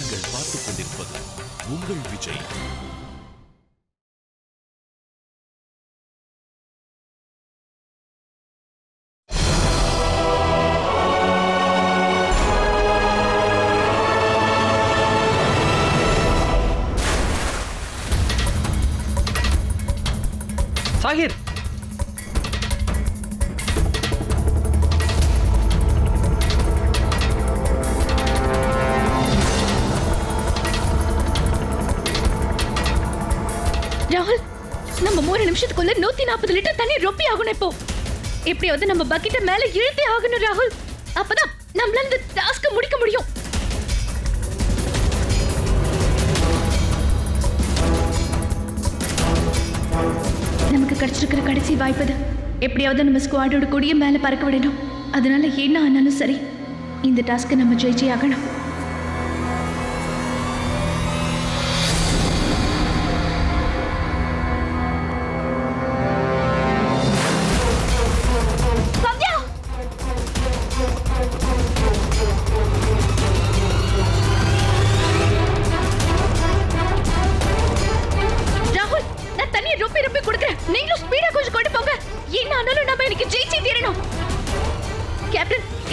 நீங்கள் பார்த்துக் கொண்டிருப்பது உங்கள் விஜய். சாகிர், ராகுல், நம்ம 3 நிமிஷத்துக்குள்ள 140 லிட்டர் தண்ணி ரொப்பி ஆகணும். இப்போ எப்படியாவது நம்ம பக்கெட்ட மேல இழுத்தே ஆகணும் ராகுல். அப்பதான் நம்மளால இந்த டாஸ்க் முடிக்க முடியும். நமக்கு கிடைச்சிருக்கிற கடைசி வாய்ப்பு இது. எப்படியாவது நம்ம ஸ்குவாடோட கொடிய மேல பறக்க விடணும். அதனால என்ன ஆனாலும் சரி, இந்த டாஸ்க்கை நம்ம ஜெயிச்சே ஆகணும்.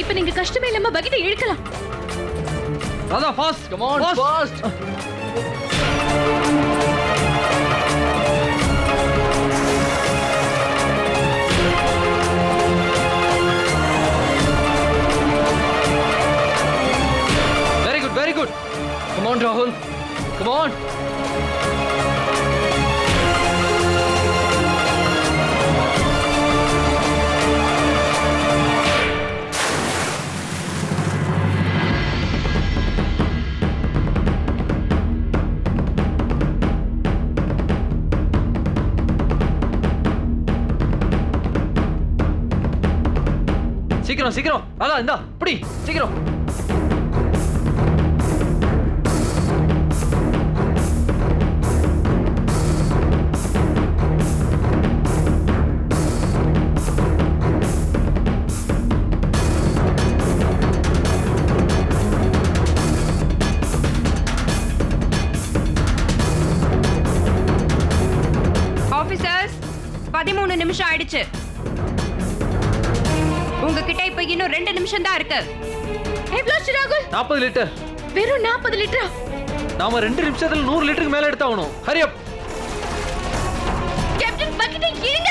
இப்ப நீங்க கஷ்டமே இல்லாம பக்கெட்டை இழுக்கலாம். Radha, fast, come on, fast. Very good, very good. Come on ராகுல், கம் ஆன். சீக்கிரம் சீக்கிரம், ராதா, இந்தா புடி, சீக்கிரம். ஆபீசர்ஸ், 13 நிமிஷம் ஆயிடுச்சு. உங்ககிட்ட இப்ப இன்னும் 2 நிமிஷம் தான் இருக்கு. எவ்வளவு ராகுல்? 40 லிட்டர். வெறும் 40 லிட்டரா? நாம 2 நிமிஷத்துல 100 லிட்டருக்கு மேல எடுத்தாகணும். ஹரி அப். கேப்டன், பக்கெட்டை இழுங்க.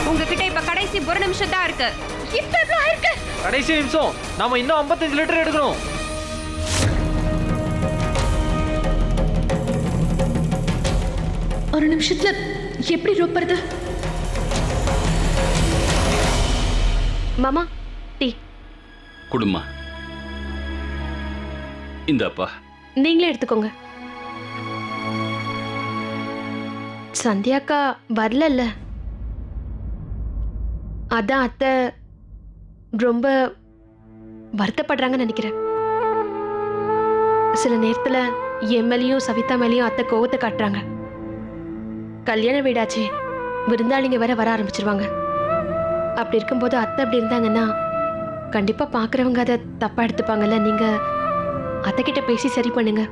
உங்ககிட்ட இப்ப கடைசி 1 நிமிஷம் தான் இருக்கு. இப்ப எவ்வளவு ஆயிருக்கு? கடைசி நிமிஷம். நாம இன்னும் 55 லிட்டர் எடுக்கணும். ஒரு நிமிஷத்துல எப்படி ரொப்பறது? மாமா, டீ குடுமா. இந்தப்பா, நீங்களே எடுத்துக்கோங்க. சந்தியாக்கா வரல, அதான் அத்தை ரொம்ப வருத்தப்படுறாங்கன்னு நினைக்கிறேன். சில நேரத்துல என் மேலேயும் சவிதா மேலேயும் அத்தை கோவத்தை காட்டுறாங்க. கல்யாண வீடாச்சு, விருந்தாளிங்க வேற வர ஆரம்பிச்சிருவாங்க. அப்படி இருக்கும்போது அத்தை அப்படி இருந்தாங்கன்னா கண்டிப்பா பாக்குறவங்க அதை தப்பா எடுத்துப்பாங்கல்ல. நீங்க அத்தை கிட்ட பேசி சரி பண்ணுங்க.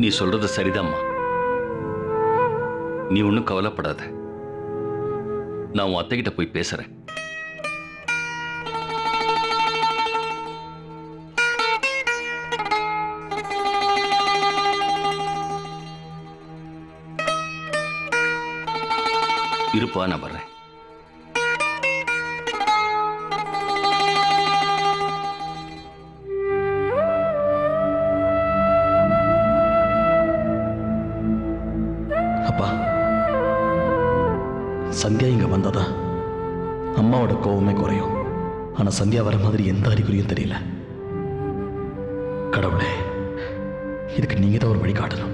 நீ சொல்றது சரிதாம்மா. நீ ஒன்றும் கவலைப்படாத. நான் உன் அத்தைகிட்ட போய் பேசுறேன். இருப்பா, நான் வர்றேன். அப்பா, சந்தியா இங்க வந்தாதான் அம்மாவோட கோவமே குறையும். ஆனா சந்தியா வர மாதிரி எந்த அறிகுறியும் தெரியல. கடவுளே, இதுக்கு நீங்க தான் ஒரு வழி காட்டணும்.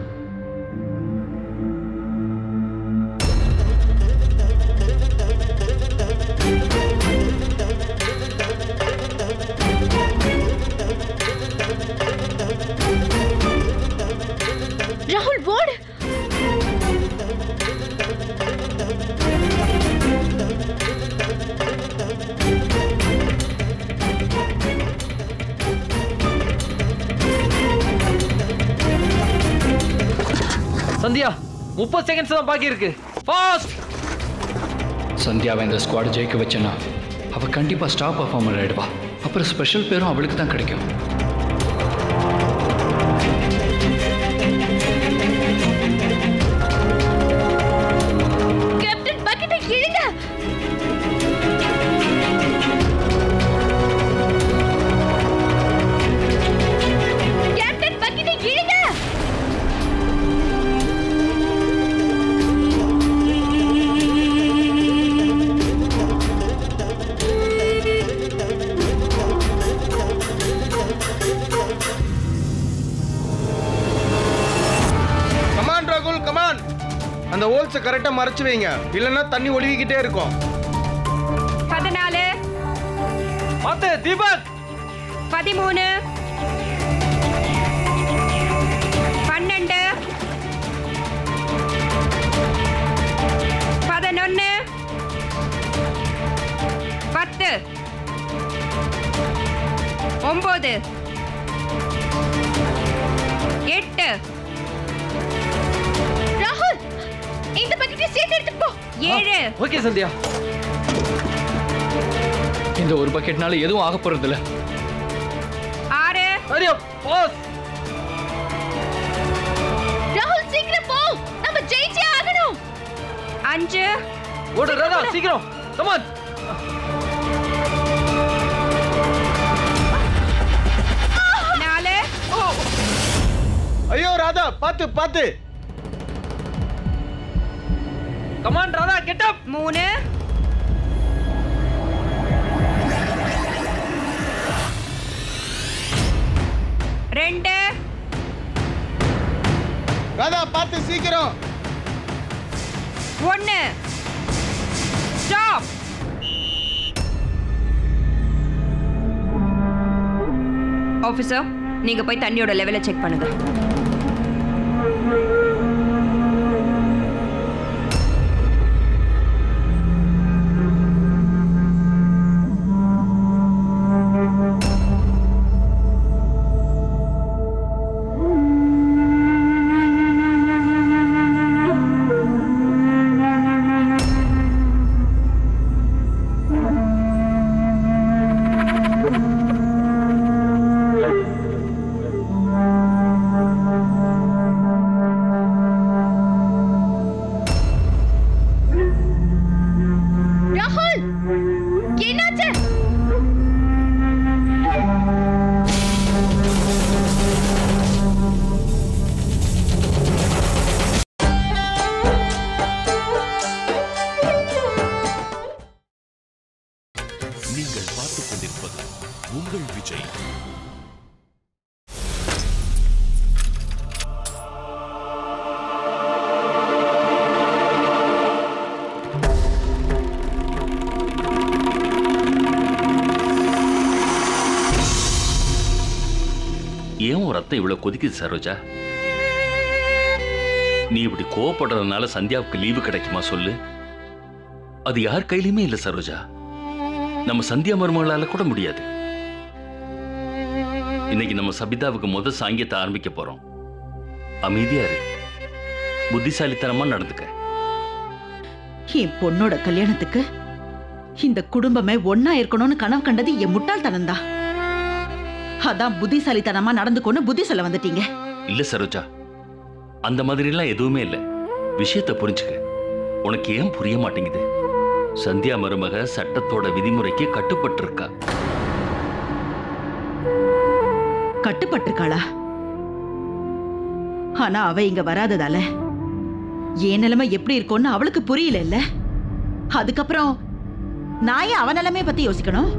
ராகுல் ஓடு. சந்தியா 30 செகண்ட்ஸ் தான் பாக்கி இருக்கு. ஃபாஸ்ட். சந்தியாவை இந்த ஸ்குவாட் ஜெயிக்க வச்சேன்னா அவள் கண்டிப்பாக ஸ்டார் பர்ஃபார்மர் ஆகிடுவா. அப்புறம் ஸ்பெஷல் பேரும் அவளுக்கு தான் கிடைக்கும். கேப்டன் பக்கெட்டை இழுங்க. கேப்டன் பக்கெட்டை இழுங்க. அந்த ஹோல்ஸை கரெக்டா மறைச்சு வைங்க, இல்லைன்னா தண்ணி ஒழுகிக்கிட்டே இருக்கும். 14 பாத்து தீபக் 13 12 11 10 9 8 ராகுல், இந்த பக்கெட்டை சேர்த்து எடுத்துட்டு போ. 7 ஓகே சந்தியா. இந்த ஒரு பக்கெட்னால எதுவும் ஆக போறதில்ல. 6 சரியா பாஸ். ராகுல் சீக்கிரம் போ, நம்ம ஜெயிச்சே ஆகணும். 5 ஓடு ராதா சீக்கிரம். Come on. ஐயோ ராதா, பாத்து பாத்து. Come on Radha, get up. 3 2 Radha பாத்து சீக்கிரம். 1 ஸ்டாப். ஆஃபீஸர், நீங்க போய் தண்ணியோட லெவலை செக் பண்ணுங்க. நீங்கள் பார்த்துக் கொண்டிருப்பது உங்கள் விஜய். ஏன் ஒரு ரத்தம் இவ்வளவு கொதிக்குது சரோஜா? நீ இப்படி கோவப்படுறதுனால சந்தியாவுக்கு லீவு கிடைக்குமா சொல்லு? அது யார் கையிலுமே இல்லை சரோஜா. நம்ம சந்தியா மருமகளால கூட முடியாது. இன்னைக்கு நம்ம சபிதாவுக்கு முதல் சாங்கியத்தை ஆரம்பிக்க போறோம். அமைதியா இரு, புத்திசாலித்தனமா நடந்துக்க. என் பொண்ணோட கல்யாணத்துக்கு இந்த குடும்பமே ஒன்னா இருக்கணும்னு கனவு கண்டது என் முட்டாள்தனம் தான். அதான் புத்திசாலித்தனமா நடந்துக்கொண்டு புத்தி சொல்ல வந்துட்டீங்க. இல்ல சரோஜா, அந்த மாதிரி எல்லாம் எதுவுமே இல்ல. விஷயத்தை புரிஞ்சுக்க. உனக்கு ஏன் புரிய மாட்டேங்குது? சந்தியா மருமக சட்டத்தோட விதிமுறைக்கு கட்டுப்பட்டு இருக்கா. கட்டுப்பட்டிருக்காளா? ஆனா அவ இங்க வராததால என் நிலைமை எப்படி இருக்கும்னு அவளுக்கு புரியல இல்ல. அதுக்கப்புறம் நான் ஏன் அவன் நிலைமைய பத்தி யோசிக்கணும்?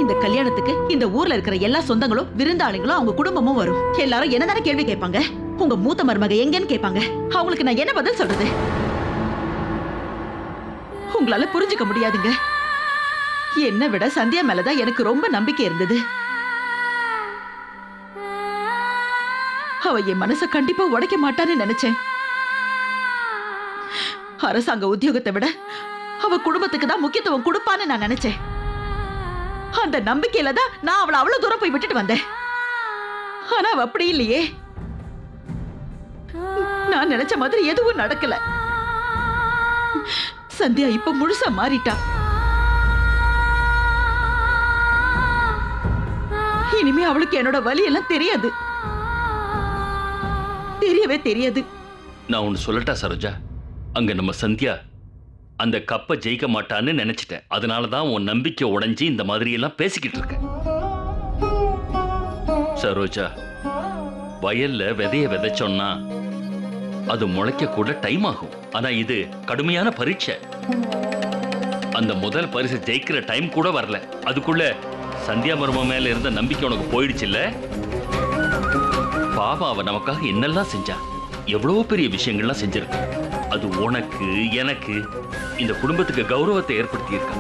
இந்த கல்யாணத்துக்கு இந்த ஊர்ல இருக்கிற எல்லா சொந்தங்களும் விருந்தாளிகளும் அவங்க குடும்பமும் வரும். எல்லாரும் என்னதானே கேள்வி கேட்பாங்க. உங்க மூத்த மருமக எங்கன்னு கேட்பாங்க. அவங்களுக்கு நான் என்ன பதில் சொல்றது? உங்களால புரிஞ்சுக்க முடியாதுங்க. என்னை விட சந்தியா மேலதான் எனக்கு ரொம்ப நம்பிக்கை இருந்தது. அவ என் மனச கண்டிப்பா உடைக்க மாட்டான்னு நினைச்சேன். அரசாங்க உத்தியோகத்தை விட அவ குடும்பத்துக்கு தான் முக்கியத்துவம் கொடுப்பான்னு நான் நினைச்சேன். அந்த நம்பிக்கையில தான் நான் அவளை அவ்வளவு தூரம் போய் விட்டுட்டு வந்தேன். ஆனா அவ அப்படி இல்லையே. நான் நினைச்ச மாதிரி எதுவும் நடக்கல. சந்தியா இப்ப முழுசா மாறிட்டா. இனிமே அவளுக்கு என்னோட வலி எல்லாம் தெரியாது. தெரியவே தெரியாது. நான் ஒன்னு சொல்லட்டா சரோஜா, அங்க நம்ம சந்தியா அந்த கப்பை ஜெயிக்க மாட்டான்னு நினைச்சிட்டேன். அதனாலதான் உன் நம்பிக்கை உடைஞ்சி இந்த மாதிரி எல்லாம் பேசிக்கிட்டு இருக்க. சரோஜா, வயல்ல விதைய விதைச்சோம்னா அது முளைக்க கூட டைம் ஆகும். ஆனா இது கடுமையான பரீட்சை. அந்த முதல் பரிசு ஜெயிக்கிற டைம் கூட வரல, அதுக்குள்ள சந்தியா மர்ம மேல இருந்த நம்பிக்கை உனக்கு போயிடுச்சுல்ல. பாவம், அவ நமக்காக என்னெல்லாம் செஞ்சா, எவ்வளவு பெரிய விஷயங்கள்லாம் செஞ்சிருக்க. அது உனக்கு எனக்கு இந்த குடும்பத்துக்கு கௌரவத்தை ஏற்படுத்தி இருக்க.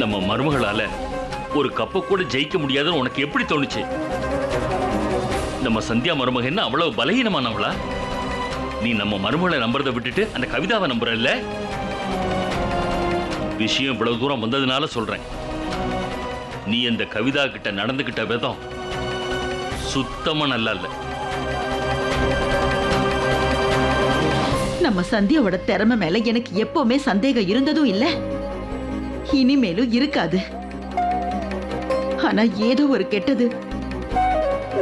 நம்ம மருமகளால ஒரு கப்பை கூட ஜெயிக்க முடியாதுன்னு உனக்கு எப்படி தோணுச்சு? நம்ம சந்தியா மருமக என்ன அவ்வளவு பலகீனமானவளா? நீ நம்ம மருமகளை நம்புறதை விட்டுட்டு அந்த கவிதாவை நம்புறல்ல. விஷயம் இவ்வளவு தூரம் வந்ததுனால சொல்றேன், நீ அந்த கவிதா கிட்ட நடந்துகிட்ட விதம் சுத்தமா நல்லா இல்ல. நம்ம சந்தியாவோட திறமை மேல எனக்கு எப்பவுமே சந்தேகம் இருந்ததும் இல்ல, இனிமேலும் இருக்காது. ஆனா ஏதோ ஒரு கெட்டது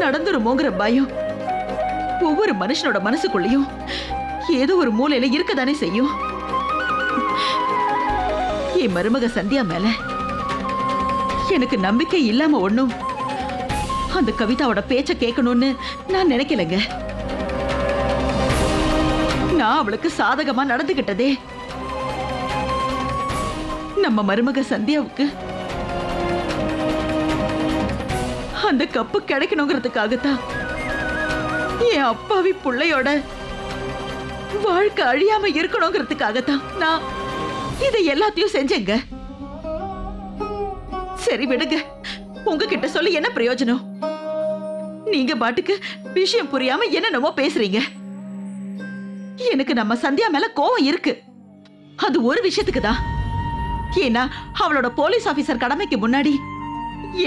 நடந்துருமோங்கிற பயம் ஒவ்வொரு மனுஷனோட மனசுக்குள்ளேயும் ஏதோ ஒரு மூலையில இருக்கதானே செய்யும். என் மருமக சந்தியா மேல எனக்கு நம்பிக்கை இல்லாம ஒண்ணும் அந்த கவிதாவோட பேச்ச கேட்கணும்னு நான் நினைக்கலங்க. நான் அவளுக்கு சாதகமா நடந்துகிட்டதே நம்ம மருமக சந்தியாவுக்கு அந்த கப்பு கிடைக்கணுங்கிறதுக்காகத்தான். என் அப்பாவி புள்ளையோட வாழ்க்கை அழியாம இருக்கணுங்கிறதுக்காகத்தான் நான் இதை எல்லாத்தையும் செஞ்சேங்க. சரி விடுங்க, உங்ககிட்ட சொல்லி என்ன பிரயோஜனம்? நீங்க பாட்டுக்கு விஷயம் புரியாம என்னென்னமோ பேசுறீங்க. எனக்கு நம்ம சந்தியா மேல கோவம் இருக்கு. அது ஒரு விஷயத்துக்கு தான். ஏன்னா அவளோட போலீஸ் ஆபீசர் கடமைக்கு முன்னாடி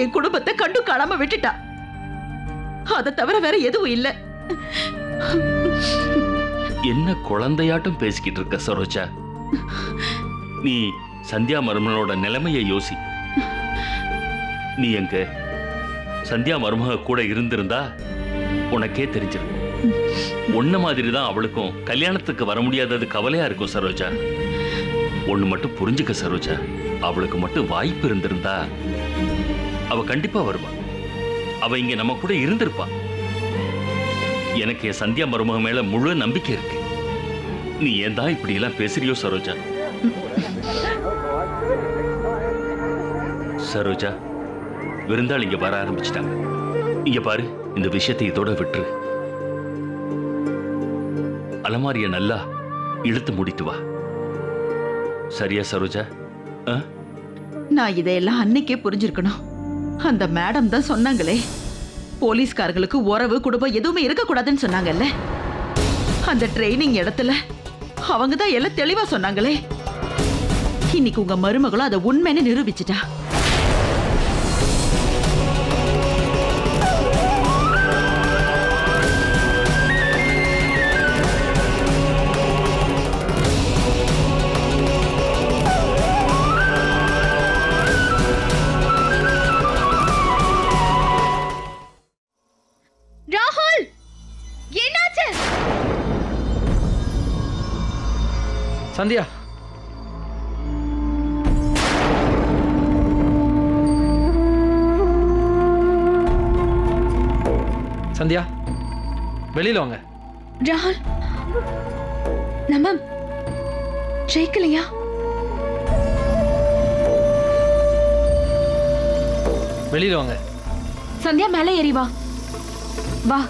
என் குடும்பத்தை கண்டு காணாம விட்டுட்டா. அதை தவிர வேற எதுவும் இல்ல. என்ன குழந்தையாட்டம் பேசிக்கிட்டு இருக்க சரோஜா? நீ சந்தியா மருமகளோட நிலைமையை யோசி. நீ எங்க சந்தியா மருமக கூட இருந்திருந்தா உனக்கே தெரிஞ்சிருக்கும். ஒன்ன மாதிரி தான் அவளுக்கும் கல்யாணத்துக்கு வர முடியாதது கவலையா இருக்கும் சரோஜா. ஒண்ணு மட்டும் புரிஞ்சுக்க சரோஜா, அவளுக்கு மட்டும் வாய்ப்பு இருந்திருந்தா அவ கண்டிப்பா வருவா. அவ இங்க நம்ம கூட இருந்திருப்பா. எனக்கு என் சந்தியா மருமக மேல முழு நம்பிக்கை இருக்கு. நீ ஏன் தான் இப்படி எல்லாம் பேசுறியோ சரோஜா? சரோஜா, விருந்தாளி இங்க வர ஆரம்பிச்சிட்டாங்க. இங்க பாரு, இந்த விஷயத்தை இதோட விட்டுரு. அலமாரிய நல்லா இழுத்து மூடிட்டு வா. சரியா சரோஜா? நான் இதையெல்லாம் அன்னைக்கே புரிஞ்சிருக்கணும். அந்த மேடம் தான் சொன்னாங்களே, போலீஸ்காரங்களுக்கு உறவு குடும்பம் எதுவுமே இருக்கக்கூடாதுன்னு சொன்னாங்கல்ல. அந்த ட்ரைனிங் இடத்துல அவங்க தான் எல்லாம் தெளிவா சொன்னாங்களே. இன்னைக்கு உங்க மருமகளும் அதை உண்மைன்னு நிரூபிச்சுட்டா. ராகுல், என்னாச்சு? சந்தியா, சந்தியா, வெளியில வாங்க. ராகுல், நம்ம ஜெயிக்கலையா? வெளியில வாங்க. சந்தியா மேலே ஏறி வா. வா.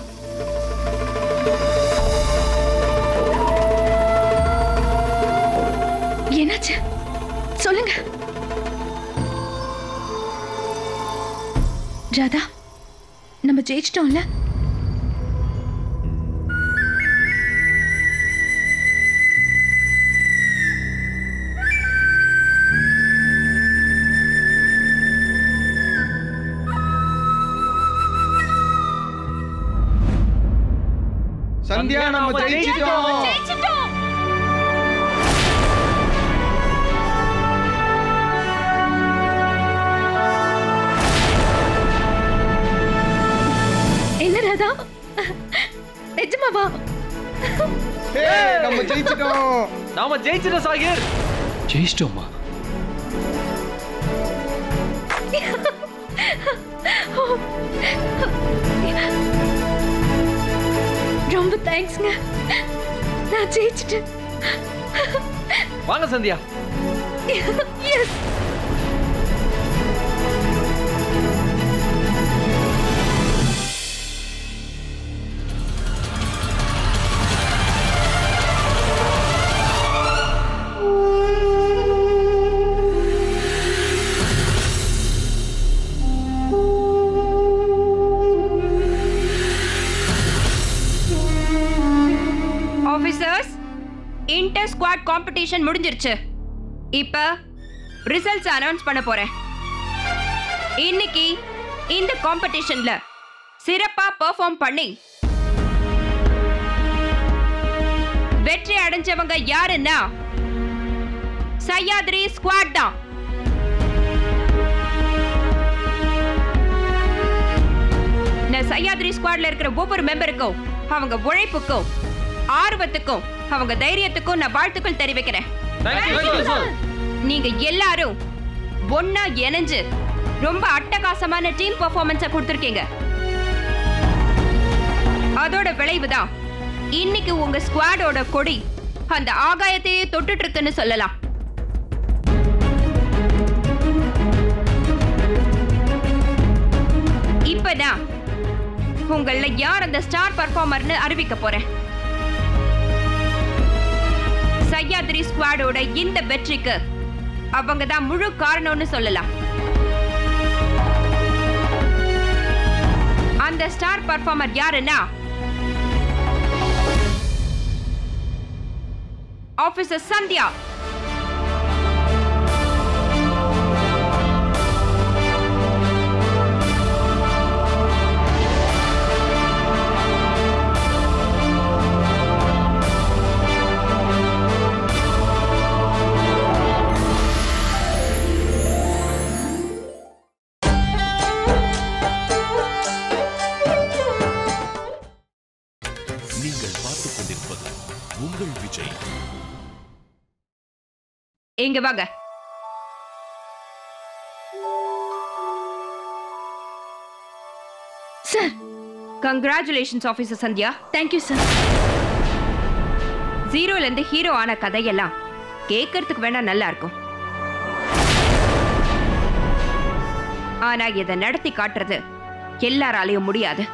என்னாச்சு சொல்லுங்க. ராதா, நம்ம ஜெயிச்சிட்டோம்ல? சந்தியா, நம்ம ஜெயிச்சிட்டோம். என்ன ராதா, நிஜமாவா? நம்ம ஜெயிச்சிட்டோம். நாம ஜெயிச்சிட்டோம் சாகிர். ஜெயிச்சிட்டோமா? ரொம்ப தேங்க்ஸ்ங்க. நான் ஜெயிச்சிட்டேன். வாங்க Sandhya. Yes. Officers, inter squad competition முடிஞ்சிருச்சு. இப்ப ரிசல்ட்ஸ் அனௌன்ஸ் பண்ண போறேன். இன்னைக்கு இந்த காம்படிஷன்ல சிறப்பா பெர்ஃபார்ம் பண்ணி வெற்றி அடைஞ்சவங்க யாருன்னா சஹ்யாத்ரி ஸ்குவாட் தான். நான் சஹ்யாத்ரி ஸ்குவாட்ல இருக்கிற ஒவ்வொரு மெம்பருக்கும் அவங்க உழைப்புக்கும் ஆர்வத்துக்கும் அவங்க தைரியத்துக்கும் நான் வாழ்த்துக்கள் தெரிவிக்கிறேன். நீங்க எல்லாரும் ஒன்னா இணைஞ்சு ரொம்ப அட்டகாசமான டீம் பெர்ஃபார்மன்ஸை கொடுத்திருக்கீங்க. அதோட விளைவுதான் இன்னைக்கு உங்க ஸ்குவாடோட கொடி அந்த ஆகாயத்தையே தொட்டுட்டு இருக்குன்னு சொல்லலாம். இப்ப நான் உங்கள யார் அந்த ஸ்டார் பெர்ஃபார்மர்னு அறிவிக்க போறேன். சஹ்யாத்ரி ஸ்குவாடோட இந்த வெற்றிக்கு அவங்க தான் முழு காரணம்னு சொல்லலாம். அந்த ஸ்டார் பெர்ஃபார்மர் யாருன்னா ஆபீசர் சந்தியா. உங்கள் விஜய். இங்க வாங்க. Sir, congratulations officer Sandhya. Thank you sir. ஜீரோல இருந்து ஹீரோ ஆன கதையெல்லாம் கேட்கறதுக்கு வேணா நல்லா இருக்கும். ஆனா இதை நடத்தி காட்டுறது எல்லாராலையும் முடியாது.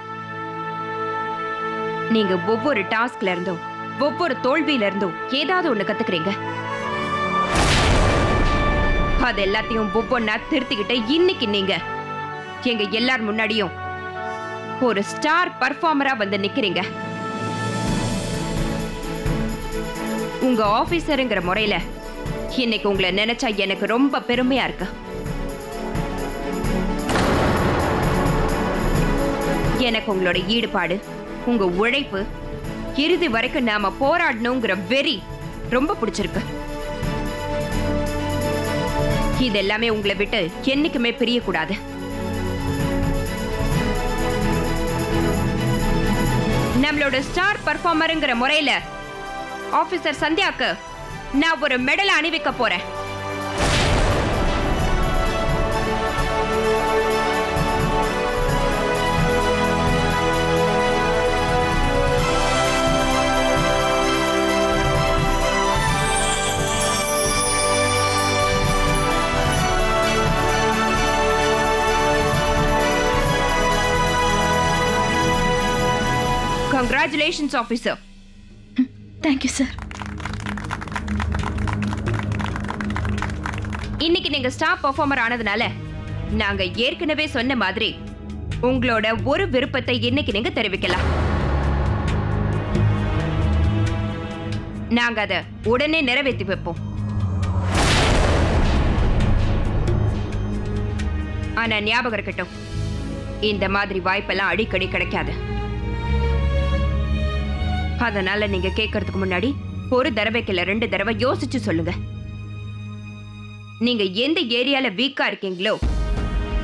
நீங்க ஒவ்வொரு டாஸ்க்ல இருந்தும் ஒவ்வொரு தோல்வியில இருந்தும் ஏதாவது ஒண்ணு கத்துக்கிறீங்க. அது எல்லாத்தையும் ஒவ்வொன்னா திருத்திக்கிட்டு இன்னைக்கு நீங்க எங்க எல்லார் முன்னாடியும் ஒரு ஸ்டார் பர்ஃபார்மரா வந்து நிக்கிறீங்க. உங்க ஆபீசருங்கிற முறையில இன்னைக்கு உங்களை நினைச்சா எனக்கு ரொம்ப பெருமையா இருக்கு. எனக்கு உங்களோட ஈடுபாடு, உங்க உழைப்பு, இறுதி வரைக்கும் நாம போராடணுங்கிற வெறி ரொம்ப பிடிச்சிருக்கு. இது எல்லாமே உங்களை விட்டு என்னைக்குமே பிரியக்கூடாது. நம்மளோட ஸ்டார் பர்ஃபார்மருங்கிற முறையில ஆபீசர் சந்தியாக்கு நான் ஒரு மெடல் அணிவிக்க போறேன். Congratulations officer. Thank you sir. இன்னைக்கு நீங்க ஸ்டார் பெர்ஃபார்மர் ஆனதுனால நாங்க ஏற்கனவே சொன்ன மாதிரி உங்களோட ஒரு விருப்பத்தை இன்னைக்கு நீங்க தெரிவிக்கலாம். நாங்க அதை உடனே நிறைவேற்றி வைப்போம். ஆனா ஞாபகம் இருக்கட்டும், இந்த மாதிரி வாய்ப்பெல்லாம் அடிக்கடி கிடைக்காது. அதனால நீங்க கேட்கறதுக்கு முன்னாடி ஒரு தடவைக்கு இல்ல 2 தடவை யோசிச்சு சொல்லுங்க. நீங்க எந்த ஏரியால வீக்கா இருக்கீங்களோ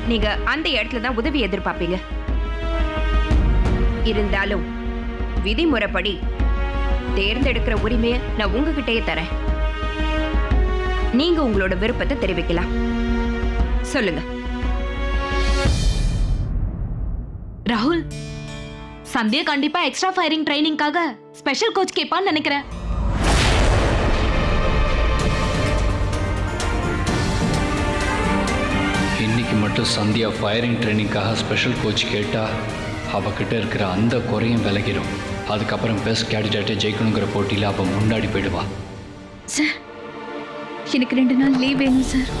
நீங்க அந்த இடத்துல தான் உதவி எதிர்பார்ப்பீங்க. இருந்தாலும் விதிமுறைப்படி தேர்ந்தெடுக்கிற உரிமையை நான் உங்ககிட்டயே தரேன். நீங்க உங்களோட விருப்பத்தை தெரிவிக்கலாம். சொல்லுங்க. ராகுல், சந்தியா கண்டிப்பா எக்ஸ்ட்ரா ஃபயரிங் ட்ரைனிங்காக ஸ்பெஷல் கோச் கேட்பான்னு நினைக்கிறேன். இன்னைக்கு மட்டும் சந்தியா ஃபயரிங் ட்ரைனிங்காக ஸ்பெஷல் கோச் கேட்டா அவகிட்ட இருக்கிற அந்த குறையும் விலகிடும். அதுக்கப்புறம் பெஸ்ட் கேண்டிடேட்டை ஜெயிக்கணுங்கிற போட்டியில் அவள் முன்னாடி போயிடுவா. சார், எனக்கு 2 நாள் லீவ் வேணும் சார்.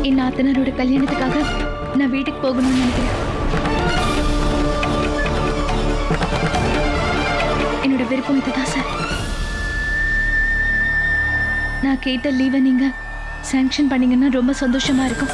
என் நாத்தனாரோட கல்யாணத்துக்காக நான் வீட்டுக்கு போகணும்னு நினைக்கிறேன். என்னோட விருப்பம் இதுதான் சார். நான் கேட்ட லீவை நீங்க சாங்ஷன் பண்ணீங்கன்னா ரொம்ப சந்தோஷமா இருக்கும்.